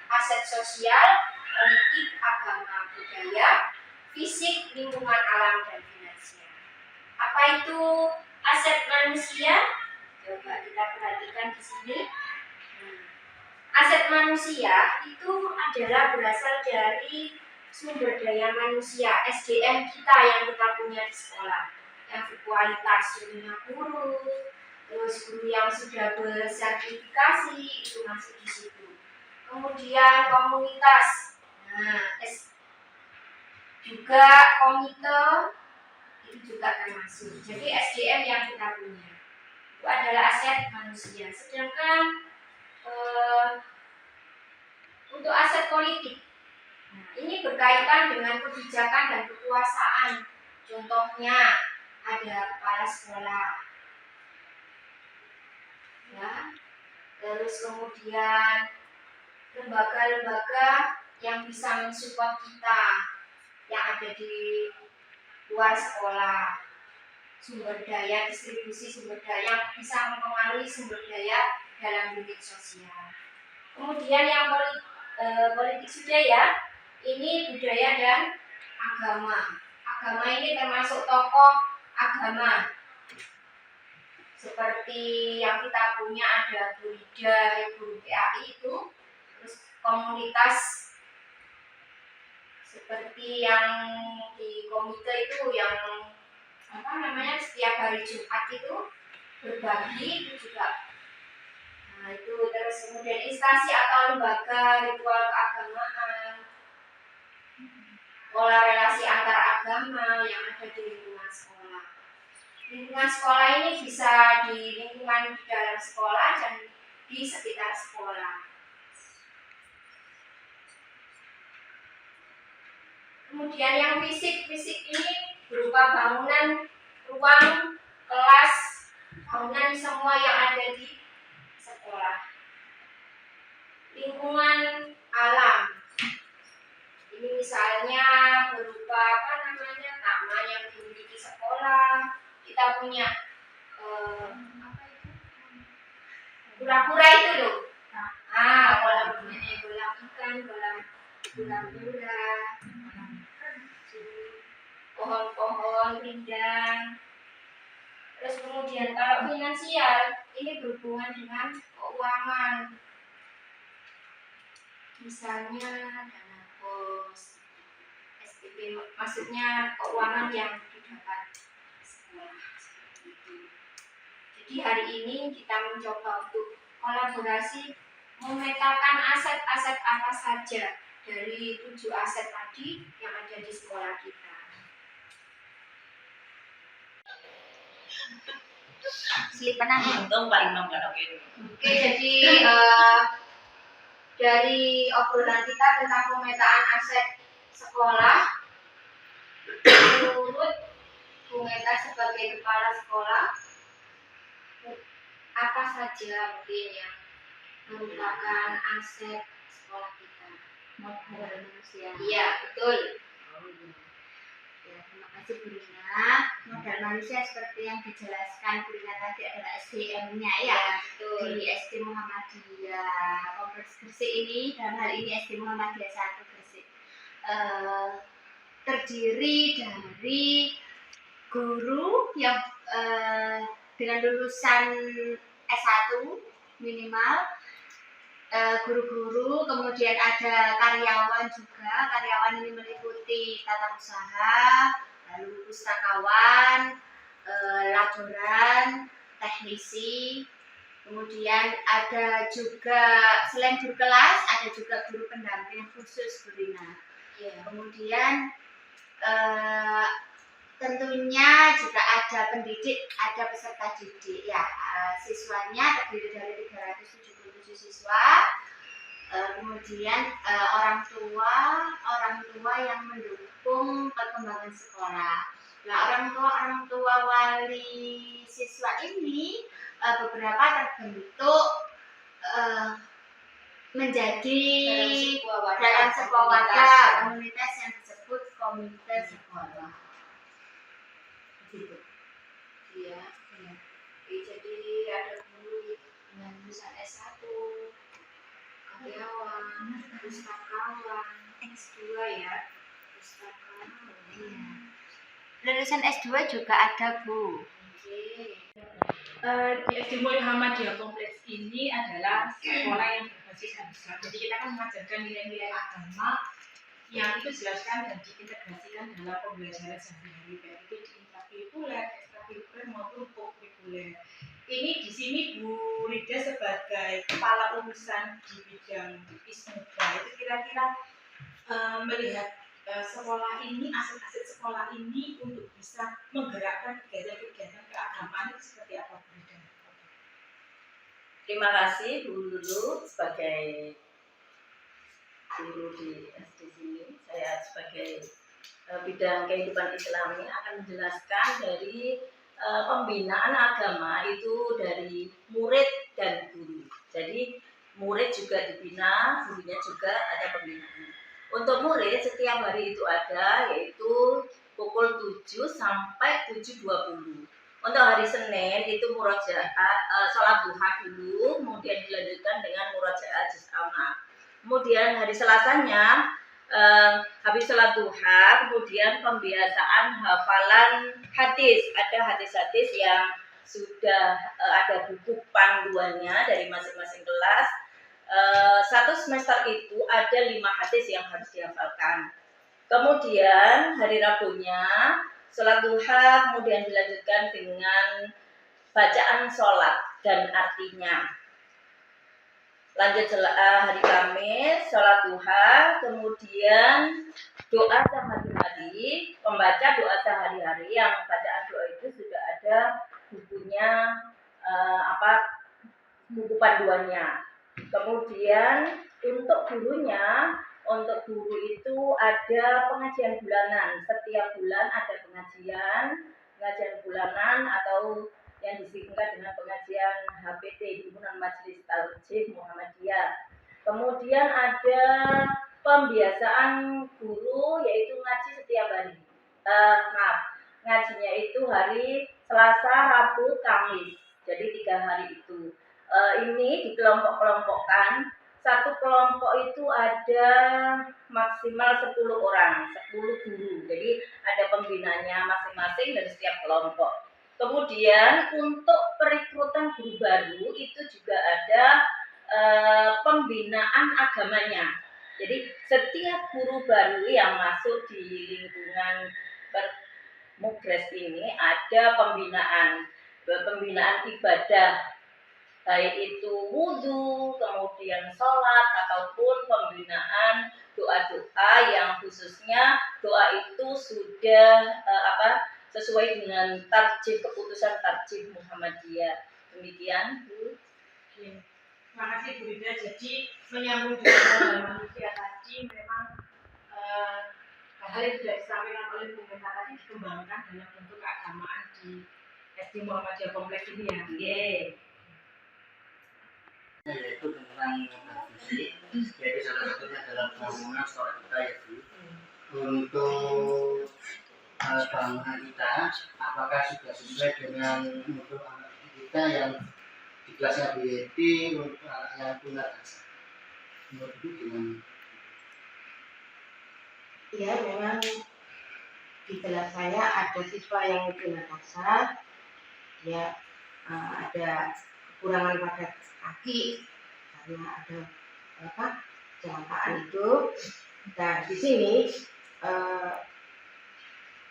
aset sosial, politik, agama, budaya, fisik, lingkungan alam, dan finansial. Apa itu aset manusia? Coba kita perhatikan di sini. Aset manusia itu adalah berasal dari sumber daya manusia, SDM kita yang kita punya di sekolah, yang berkualitas, contohnya guru, terus guru yang sudah bersertifikasi itu masuk di situ. Kemudian komunitas, juga komite itu juga termasuk. Jadi SDM yang kita punya itu adalah aset manusia. Sedangkan untuk aset politik, ini berkaitan dengan kebijakan dan kekuasaan. Contohnya ada kepala sekolah, ya. Terus kemudian lembaga-lembaga yang bisa mensupport kita yang ada di luar sekolah, sumber daya, distribusi sumber daya yang bisa mempengaruhi sumber daya dalam unit sosial. Kemudian yang politik sudah ya, ini budaya dan agama. Agama ini termasuk tokoh agama seperti yang kita punya ada Burida, Guru PAI itu, terus komunitas seperti yang di komite itu yang setiap hari Jumat itu berbagi itu juga. Nah itu terus kemudian instansi atau lembaga ritual keagamaan, pola relasi antar agama yang ada di lingkungan sekolah. Lingkungan sekolah ini bisa di lingkungan di dalam sekolah dan di sekitar sekolah. Kemudian yang fisik ini berupa bangunan, ruang, kelas, bangunan semua yang ada di sekolah. Lingkungan alam, ini misalnya berupa taman yang dimiliki sekolah. Kita punya kura-kura itu loh. Kolam ikan, kolam kura-kura, pohon-pohon rindang. Terus kemudian kalau finansial ini berhubungan dengan keuangan, misalnya dana pos, SPP, maksudnya keuangan yang didapat sekolah seperti itu. Jadi hari ini kita mencoba untuk kolaborasi memetakan aset-aset apa saja dari 7 aset tadi yang ada di sekolah kita. Oke, jadi dari obrolan kita tentang pemetaan aset sekolah, menurut Bu Meta sebagai kepala sekolah, apa saja mungkin yang merupakan aset sekolah kita? Modal manusia. Iya, betul. Ya, terima kasih Bu Rina. Modal manusia seperti yang dijelaskan Bu Rina tadi adalah SDM-nya ya, betul. Di SD Muhammadiyah Kompleks Gresik ini, dalam hal ini SD Muhammadiyah 1 Gresik, terdiri dari guru yang dengan lulusan S1 minimal, guru-guru, kemudian ada karyawan juga. Karyawan ini meliputi tata usaha, lalu pustakawan, laboran, teknisi, kemudian ada juga selain guru kelas ada juga guru pendamping khusus Bu Rina. Ya. Kemudian tentunya juga ada pendidik, ada peserta didik ya. Siswanya terdiri dari 377 siswa. Kemudian orang tua yang mendukung perkembangan sekolah. Nah, orang tua wali siswa ini beberapa terbentuk menjadi dalam sebuah wadah komunitas yang disebut komite sekolah. Gitu. Iya. Jadi ada guru dengan lulusan S1, karyawan, pustakawan, S2 ya, pustakawan. Iya. Lulusan S2 juga ada, Bu. Oke. Di SD Muhammadiyah Kompleks ini adalah sekolah yang berbasis Islam. Jadi kita kan mengajarkan nilai-nilai agama yang itu dijelaskan dan diintegrasikan dalam pembelajaran sehari-hari, baik itu di intrakurikuler, ekstrakurikuler maupun kokurikuler. Ini di sini Bu Rida sebagai kepala urusan di bidang Ismuda itu kira-kira melihat sekolah ini, aset-aset sekolah ini untuk bisa menggerakkan kegiatan-kegiatan keagamaan itu seperti apa, Bu Rida? Terima kasih Bu Lulu sebagai guru di SD sini. Saya sebagai bidang kehidupan Islami akan menjelaskan dari pembinaan agama itu dari murid dan guru. Jadi murid juga dibina, gurunya juga ada pembinaan. Untuk murid setiap hari itu ada, yaitu pukul 7 sampai 7.20. Untuk hari Senin itu murojaah sholat duha dulu, kemudian dilanjutkan dengan murojaah juz amma. Kemudian hari Selasanya habis sholat duha, kemudian pembiasaan hafalan hadis. Ada hadis-hadis yang sudah ada buku panduannya dari masing-masing kelas. Satu semester itu ada 5 hadis yang harus dihafalkan. Kemudian hari Rabunya sholat duha, kemudian dilanjutkan dengan bacaan sholat dan artinya. Lanjut hari Kamis, sholat duha, kemudian doa sehari-hari, pembaca doa sehari-hari, yang bacaan doa itu sudah ada bukunya, buku panduannya. Kemudian untuk gurunya, untuk guru itu ada pengajian bulanan. Setiap bulan ada pengajian bulanan atau yang disingkat dengan pengajian HPT, Himpunan Majelis Tarjih Muhammadiyah. Kemudian ada pembiasaan guru, yaitu ngaji setiap hari. Ngajinya itu hari Selasa, Rabu, Kamis. Jadi 3 hari itu. Ini dikelompok-kelompokkan. Satu kelompok itu ada maksimal 10 orang, 10 guru. Jadi ada pembinanya masing-masing dari setiap kelompok. Kemudian untuk perekrutan guru baru itu juga ada pembinaan agamanya. Jadi setiap guru baru yang masuk di lingkungan Mugres ini ada pembinaan ibadah, baik itu wudhu, kemudian sholat, ataupun pembinaan doa-doa yang khususnya doa itu sudah sesuai dengan keputusan tarjih Muhammadiyah. Demikian, Bu. Terima kasih Bu Rida. Jadi menyambung dengan manusia tadi, memang hal yang sudah disampaikan oleh Bu Rida tadi dikembangkan dalam bentuk keagamaan di SD Muhammadiyah Kompleks ini ya. Yaitu tentang fisik, yaitu salah satunya dalam bangunan sekolah kita, ya Bu. Untuk bangunan kita, apakah sudah sesuai dengan untuk anak kita yang di kelasnya BED, untuk anak yang tunadaksa? Menurut itu gimana? Ya, memang di kelas saya ada siswa yang tunadaksa, ya ada kekurangan pada kaki karena ada kecelakaan itu. Dan di sini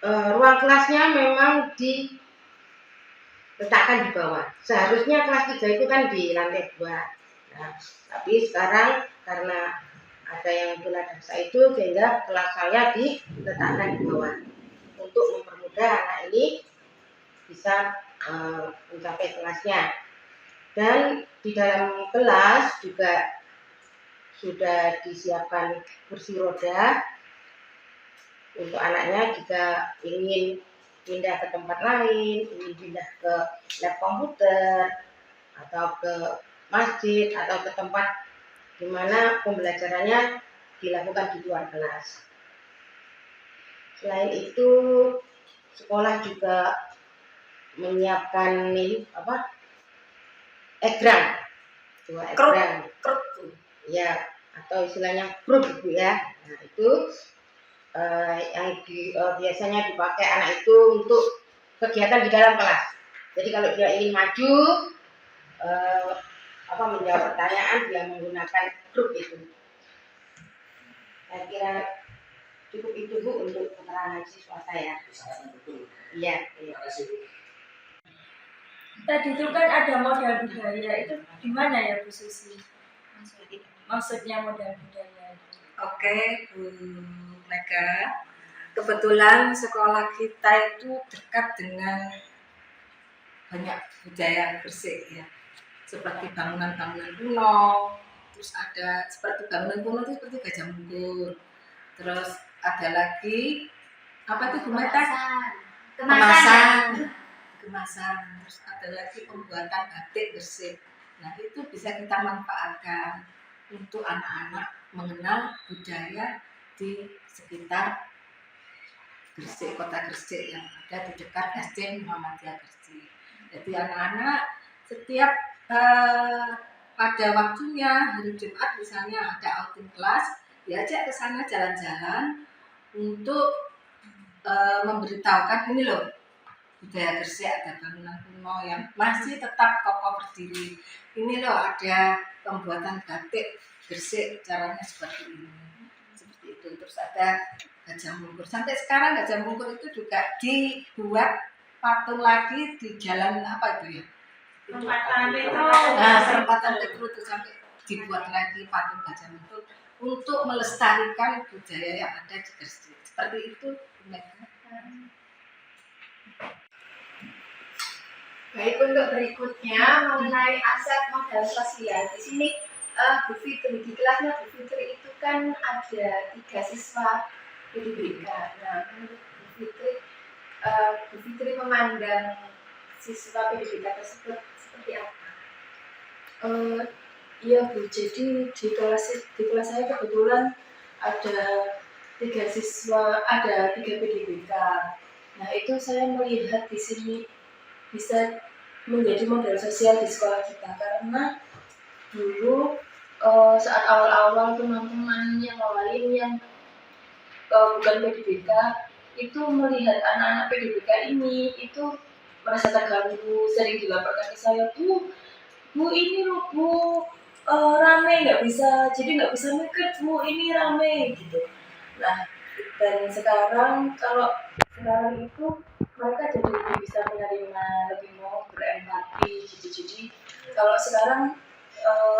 ruang kelasnya memang diletakkan di bawah. Seharusnya kelas 3 itu kan di lantai 2. Nah, tapi sekarang karena ada yang tunadaksa itu, sehingga kelas saya diletakkan di bawah untuk mempermudah anak ini bisa mencapai kelasnya. Dan di dalam kelas juga sudah disiapkan kursi roda untuk anaknya jika ingin pindah ke tempat lain, ingin pindah ke lab komputer atau ke masjid atau ke tempat di mana pembelajarannya dilakukan di luar kelas. Selain itu, sekolah juga menyiapkan egrang, 2 egrang. ya, atau istilahnya grup Ibu ya. Nah itu biasanya dipakai anak itu untuk kegiatan di dalam kelas. Jadi kalau dia ingin maju menjawab pertanyaan, dia menggunakan grup itu. Saya kira cukup itu Bu untuk keterangan siswa saya. Sangat betul. Iya. Terima kasih Bu. Tadi itu kan ada modal budaya, itu gimana ya Bu Susi? Maksudnya modal budaya itu. Oke, Bu Mega. Kebetulan sekolah kita itu dekat dengan banyak budaya Gresik ya. Seperti bangunan-bangunan kuno, terus ada seperti bangunan kuno itu seperti Gajah Mungkur. Terus ada lagi apa itu Bu Mega? Kemasan. Terus ada lagi pembuatan batik Gresik. Nah, itu bisa kita manfaatkan untuk anak-anak mengenal budaya di sekitar Gresik, kota Gresik yang ada di dekat SD Muhammadiyah Gresik. Jadi anak-anak setiap pada waktunya hari Jumat misalnya ada outing kelas, diajak ke sana jalan-jalan untuk memberitahukan ini loh budaya Gresik, ada bangunan kuno yang masih tetap kokoh berdiri. Ini loh ada pembuatan batik Gresik, caranya seperti ini. Seperti itu. Terus ada Gajah Mungkur. Sampai sekarang Gajah Mungkur itu juga dibuat patung lagi di jalan apa itu ya? Perempatan Petro itu sampai dibuat lagi patung Gajah Mungkur untuk melestarikan budaya yang ada di Gresik. Seperti itu. Baik, untuk berikutnya mengenai aset modal sosial. Di sini Bu Fitri, di kelasnya Bu Fitri itu kan ada 3 siswa PDBK. Nah, menurut Bu Fitri memandang siswa PDBK tersebut seperti apa? Iya Bu, jadi di kelas saya kebetulan ada 3 siswa, ada 3 PDBK. Nah itu saya melihat di sini bisa menjadi modal sosial di sekolah kita, karena dulu saat awal-awal teman-teman yang lain yang bukan PDBK itu melihat anak-anak PDBK ini itu merasa terganggu, sering dilaporkan ke saya, Bu ini loh Bu rame, nggak bisa mikir Bu, ini rame gitu. Nah dan sekarang itu mereka jadi lebih bisa menerima, lebih mau berempati gitu. Jadi kalau sekarang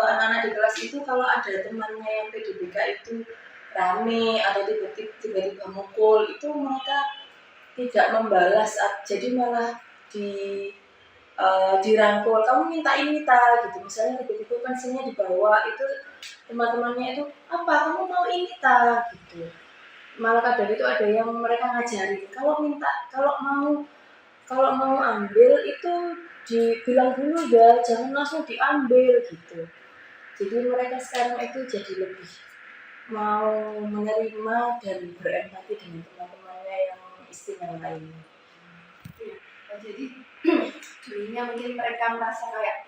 anak-anak di kelas itu kalau ada temannya yang PDBK itu rame atau tiba-tiba mukul, itu mereka tidak membalas, jadi malah dirangkul, kamu minta ini ta gitu. Misalnya tiba-tiba pensilnya dibawa, itu teman-temannya itu apa, kamu mau ini ta gitu. Malah kadang itu ada yang mereka ngajarin, kalau mau ambil itu dibilang dulu ya, jangan langsung diambil gitu. Jadi mereka sekarang itu jadi lebih mau menerima dan berempati dengan teman-temannya yang istimewa ini. Jadi dulunya mungkin mereka merasa kayak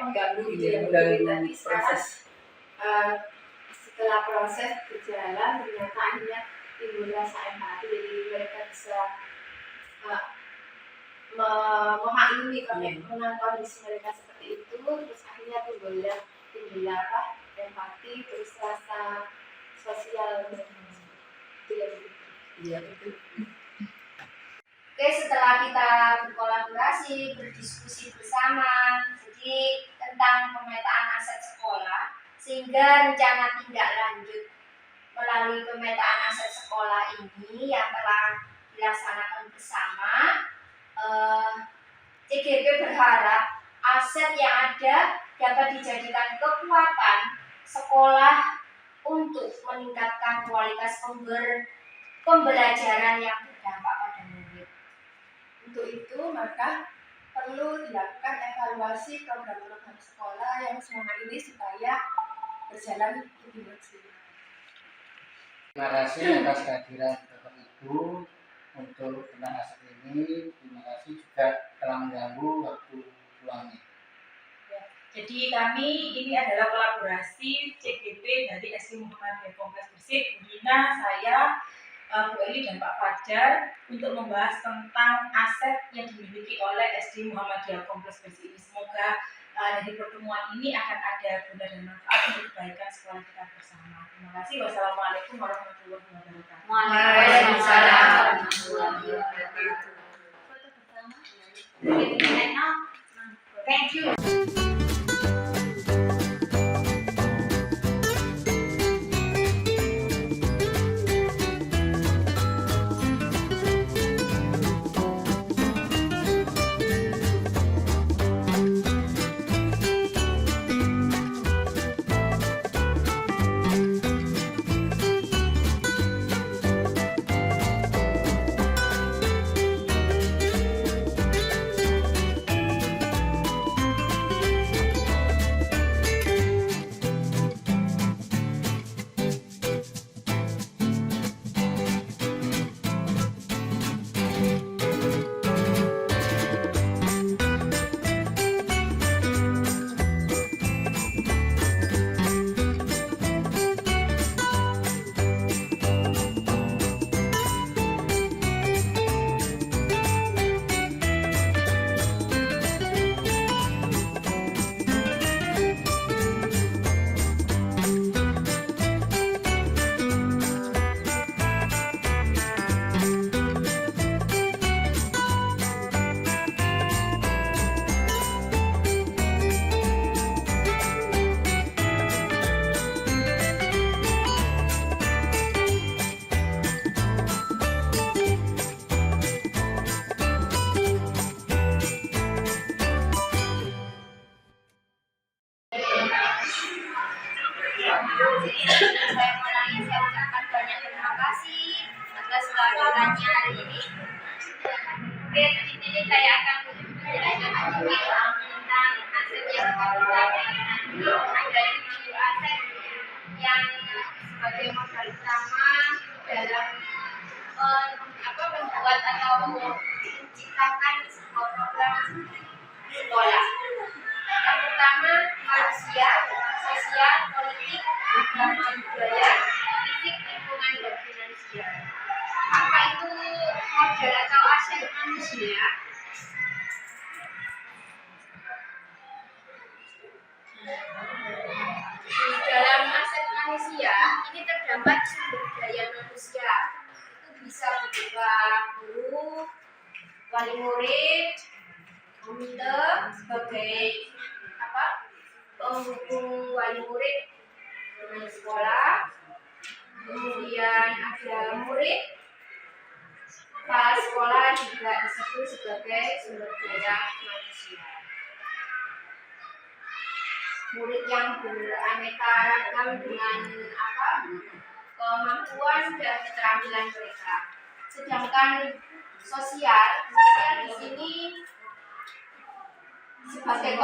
mengganggu gitu ya. Mengganggu proses. Setelah proses berjalan ternyata akhirnya timbul rasa empati, jadi mereka bisa memaklumi kondisi mereka seperti itu, terus akhirnya timbul empati, terus rasa sosial. Iya betul. Oke, setelah kita berkolaborasi, berdiskusi bersama, jadi tentang pemetaan aset sekolah, sehingga rencana tindak lanjut melalui pemetaan aset sekolah ini yang telah dilaksanakan bersama, CGP berharap aset yang ada dapat dijadikan kekuatan sekolah untuk meningkatkan kualitas pembelajaran yang berdampak pada murid. Untuk itu maka perlu dilakukan evaluasi program-program sekolah yang selama ini supaya berjalan lebih maksimal. Terima kasih atas kehadiran Bapak Ibu untuk tentang aset ini. Terima kasih juga telah mengganggu waktu luangnya. Jadi kami ini adalah kolaborasi CGP dari SD Muhammadiyah Kompleks Gresik, Bu Rina, saya, Bu Eli dan Pak Fajar untuk membahas tentang aset yang dimiliki oleh SD Muhammadiyah Kompleks Gresik ini. Semoga dari pertemuan ini akan ada guna dan manfaat untuk kebaikan sekolah kita bersama. Terima kasih. Wassalamualaikum warahmatullahi wabarakatuh. Waalaikumsalam warahmatullahi wabarakatuh. Thank you. Saya ucapkan banyak terima kasih atas kehadirannya hari ini. Oke, di sini saya akan menjelaskan sedikit tentang aset yang kita miliki. Ada 7 aset yang sebagai modal utama dalam membuat atau menciptakan sebuah program sekolah. Yang pertama, manusia, sosial, politik, agama, budaya, fisik, lingkungan, dan finansial. Apa itu modal atau aset manusia? Di dalam aset manusia ini terdapat sumber daya manusia. Itu bisa berupa guru, wali murid, komite sebagai penghubung wali murid dengan sekolah. Kemudian ada murid, kepala sekolah juga disebut sebagai sumber daya manusia. Murid yang beraneka ragam dengan kemampuan dan keterampilan mereka. Sedangkan sosial di sini sebagai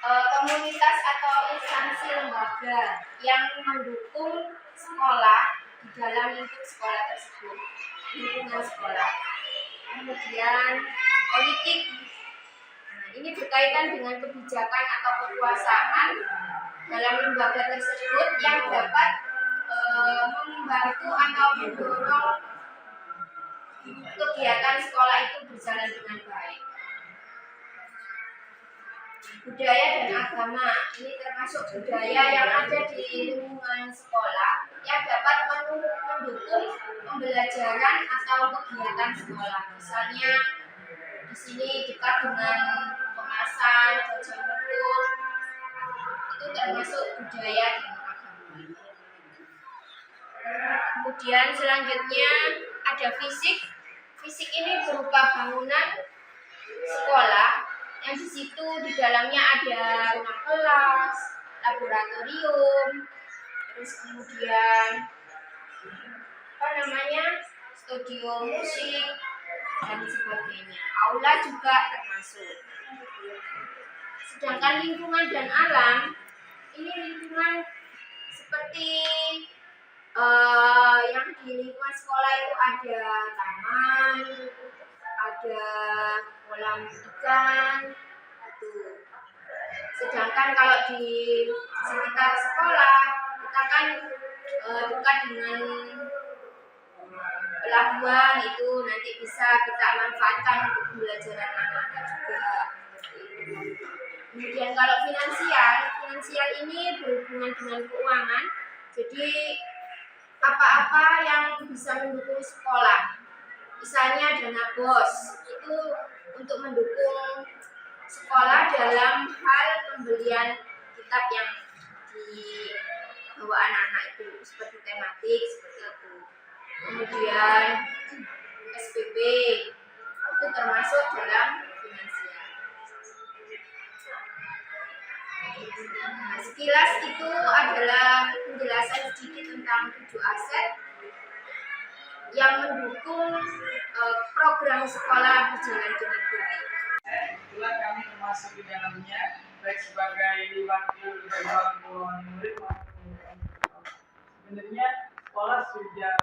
komunitas atau instansi lembaga yang mendukung sekolah di dalam lingkup sekolah tersebut, lingkungan sekolah. Kemudian politik, ini berkaitan dengan kebijakan atau kekuasaan dalam lembaga tersebut yang dapat membantu atau mendorong kegiatan sekolah itu berjalan dengan baik. Budaya dan agama, ini termasuk budaya yang ada di lingkungan sekolah yang dapat mendukung pembelajaran atau kegiatan sekolah. Misalnya di sini dekat dengan kemasan, jajan betul, itu termasuk budaya dan agama. Kemudian selanjutnya ada fisik. Fisik ini berupa bangunan sekolah yang di situ di dalamnya ada rumah kelas, laboratorium, terus kemudian studio musik dan sebagainya. Aula juga termasuk. Sedangkan lingkungan dan alam, ini lingkungan seperti yang di lingkungan sekolah itu ada taman, ada kolam ikan, Sedangkan kalau di sekitar sekolah kita kan dekat dengan pelabuhan, itu nanti bisa kita manfaatkan untuk pembelajaran anak-anak juga. Kemudian kalau finansial ini berhubungan dengan keuangan. Jadi apa-apa yang bisa mendukung sekolah, misalnya dana BOS itu untuk mendukung sekolah dalam hal pembelian kitab yang dibawa anak-anak itu seperti tematik seperti itu. Kemudian SPP itu termasuk dalam finansial. Nah, sekilas itu adalah penjelasan sedikit tentang 7 aset yang mendukung program sekolah berjalan dengan baik. Kebetulan kami termasuk di dalamnya, baik sebagai wakil dari orang murid maupun sebenarnya sekolah sudah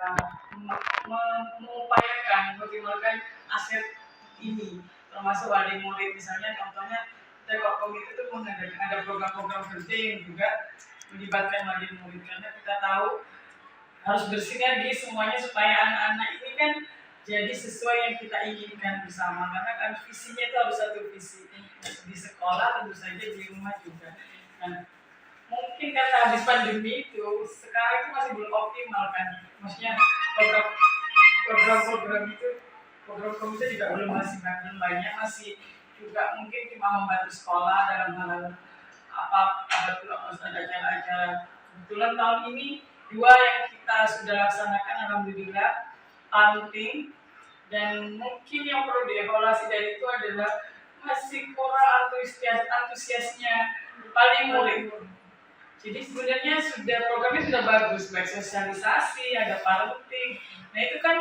mengupayakan mengoptimalkan aset ini, termasuk wali murid. Misalnya contohnya Tekok Komite itu mengadakan ada program-program kerja yang juga melibatkan wali murid, karena kita tahu harus bersinergi semuanya supaya anak-anak ini kan jadi sesuai yang kita inginkan bersama, karena kan visinya itu harus satu visi di sekolah, tentu saja di rumah juga. Nah, mungkin karena habis pandemi itu sekarang itu masih belum optimal kan, maksudnya program-program itu program komite juga belum banyak, masih juga mungkin cuma membantu sekolah dalam hal ada acara-acara. Kebetulan tahun ini 2 yang kita sudah laksanakan alhamdulillah parenting, dan mungkin yang perlu dievaluasi dari itu adalah masih kurang antusiasnya paling murid. Jadi sebenarnya programnya sudah bagus, baik sosialisasi, ada parenting. Nah itu kan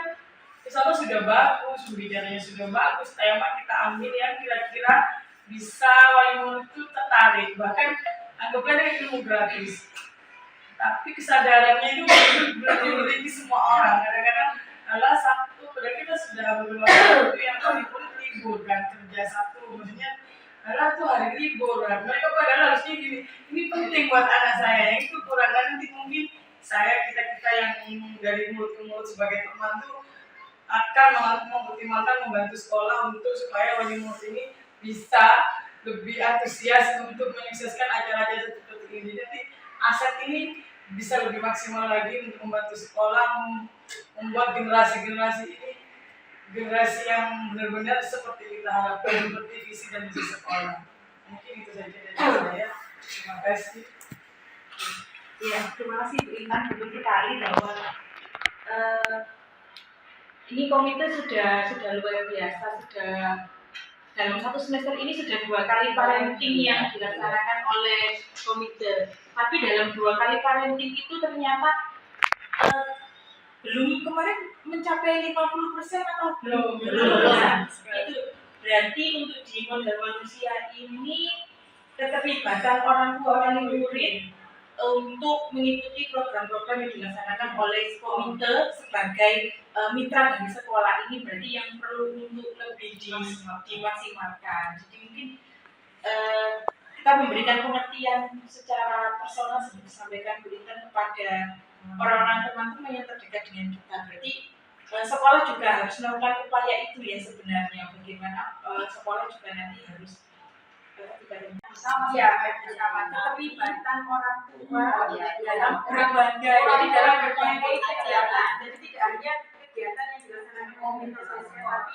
insya Allah sudah bagus, pembicaranya sudah bagus, tema kita ambil yang kira-kira bisa wali murid itu tertarik, bahkan anggaplah ilmu gratis. Tapi kesadarannya itu belum dimiliki semua orang. Kadang-kadang Sabtu, padahal kita sudah beberapa waktu yang wali murid libur kan, kerja Sabtu, maksudnya itu hari libur. Mereka padahal harusnya gini, ini penting buat anak saya, yang itu kurang. Dan nanti mungkin kita yang dari mulut ke mulut sebagai teman tuh akan mengoptimalkan membantu sekolah untuk supaya wali murid ini bisa lebih antusias untuk menyukseskan acara-acara seperti ini. Jadi aset ini bisa lebih maksimal lagi untuk membantu sekolah membuat generasi ini generasi yang benar-benar seperti kita harapkan, seperti visi dan misi sekolah. Mungkin itu saja dari saya. Terima kasih. Ya, terima kasih Bu Intan, betul sekali bahwa ini komite sudah luar biasa, sudah dalam 1 semester ini sudah 2 kali parenting yang dilaksanakan oleh komite. Tapi dalam 2 kali parenting itu ternyata belum kemarin mencapai 50% atau belum. Itu berarti untuk di modal manusia ini keterlibatan orang tua dan murid untuk mengikuti program-program yang dilaksanakan oleh komite sebagai mitra dari sekolah ini berarti yang perlu untuk lebih dimaksimalkan. Jadi mungkin kita memberikan pengertian secara personal seperti disampaikan Bu Intan kepada orang-orang teman-teman yang terdekat dengan kita. Berarti sekolah juga harus melakukan upaya itu ya sebenarnya, bagaimana sekolah juga nanti harus bersama keterlibatan orang tua dalam berbangga, jadi dalam berbagai kegiatan. Jadi tidak hanya kegiatan yang dilaksanakan komunitas sosial, tapi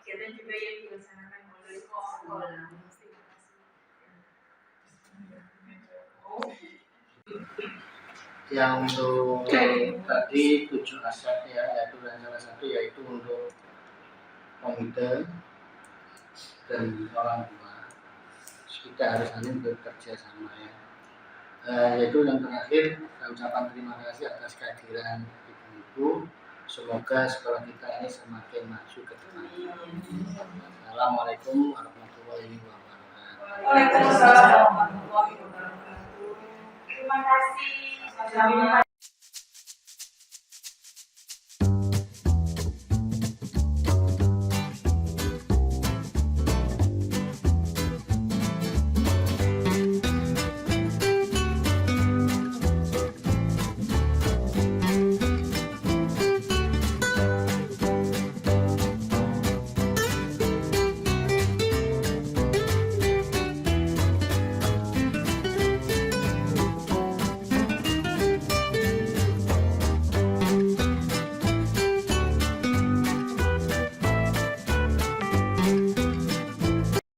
kegiatan juga yang dilaksanakan oleh sekolah. Yang untuk tadi 7 aset ya, yaitu salah satu yaitu untuk komite dan orang tua. Kita harus saling bekerja sama ya. Yaitu yang terakhir, saya ucapkan terima kasih atas kehadiran ibu-ibu. Semoga sekolah kita ini semakin maju ke depan. Assalamualaikum warahmatullahi wabarakatuh. Waalaikumsalam warahmatullahi wabarakatuh. Terima kasih.